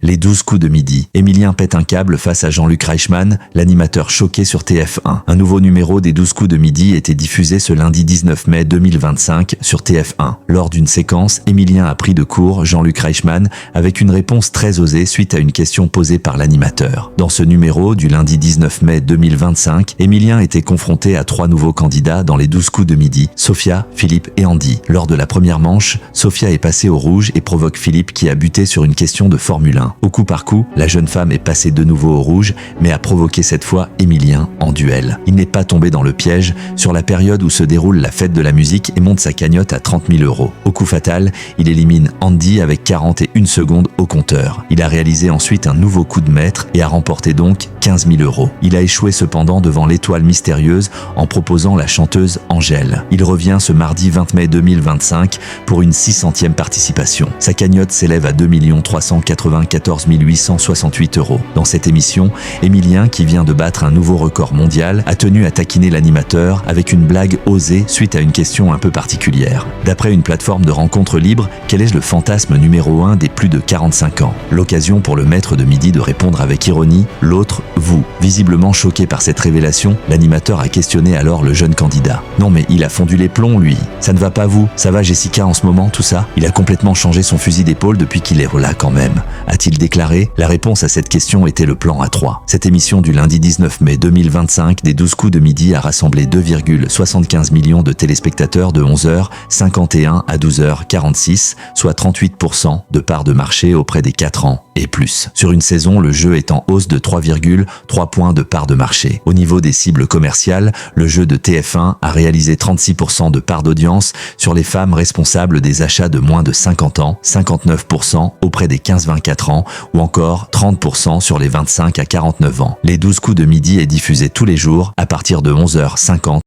Les 12 coups de midi. Émilien pète un câble face à Jean-Luc Reichmann, l'animateur choqué sur TF1. Un nouveau numéro des 12 coups de midi était diffusé ce lundi 19 mai 2025 sur TF1. Lors d'une séquence, Émilien a pris de court Jean-Luc Reichmann avec une réponse très osée suite à une question posée par l'animateur. Dans ce numéro du lundi 19 mai 2025, Émilien était confronté à 3 nouveaux candidats dans les 12 coups de midi, Sophia, Philippe et Andy. Lors de la première manche, Sophia est passée au rouge et provoque Philippe qui a buté sur une question de Formule 1. Au coup par coup, la jeune femme est passée de nouveau au rouge, mais a provoqué cette fois Émilien en duel. Il n'est pas tombé dans le piège sur la période où se déroule la fête de la musique et monte sa cagnotte à 30 000 €. Au coup fatal, il élimine Andy avec 41 secondes au compteur. Il a réalisé ensuite un nouveau coup de maître et a remporté donc 15 000 €. Il a échoué cependant devant l'étoile mystérieuse en proposant la chanteuse Angèle. Il revient ce mardi 20 mai 2025 pour une 600e participation. Sa cagnotte s'élève à 2 394 868 €. Dans cette émission, Émilien, qui vient de battre un nouveau record mondial, a tenu à taquiner l'animateur avec une blague osée suite à une question un peu particulière. D'après une plateforme de rencontres libres, quel est le fantasme numéro 1 des plus de 45 ans? L'occasion pour le maître de midi de répondre avec ironie, l'autre, vous. Visiblement choqué par cette révélation, l'animateur a questionné alors le jeune candidat. Non mais il a fondu les plombs lui. Ça ne va pas vous? Ça va Jessica en ce moment, tout ça? Il a complètement changé son fusil d'épaule depuis qu'il est là quand même. A-t-il déclaré? La réponse à cette question était le plan A3. Cette émission du lundi 19 mai 2025 des 12 coups de midi a rassemblé 2,75 millions de téléspectateurs de 11h51 à 12h46, soit 38% de part de marché auprès des 4 ans et plus. Sur une saison, le jeu est en hausse de 3,3 points de part de marché. Au niveau des cibles commerciales, le jeu de TF1 a réalisé 36% de part d'audience sur les femmes responsables des achats de moins de 50 ans, 59% auprès des 15-24 ans ou encore 30% sur les 25 à 49 ans. Les 12 coups de midi est diffusé tous les jours à partir de 11h50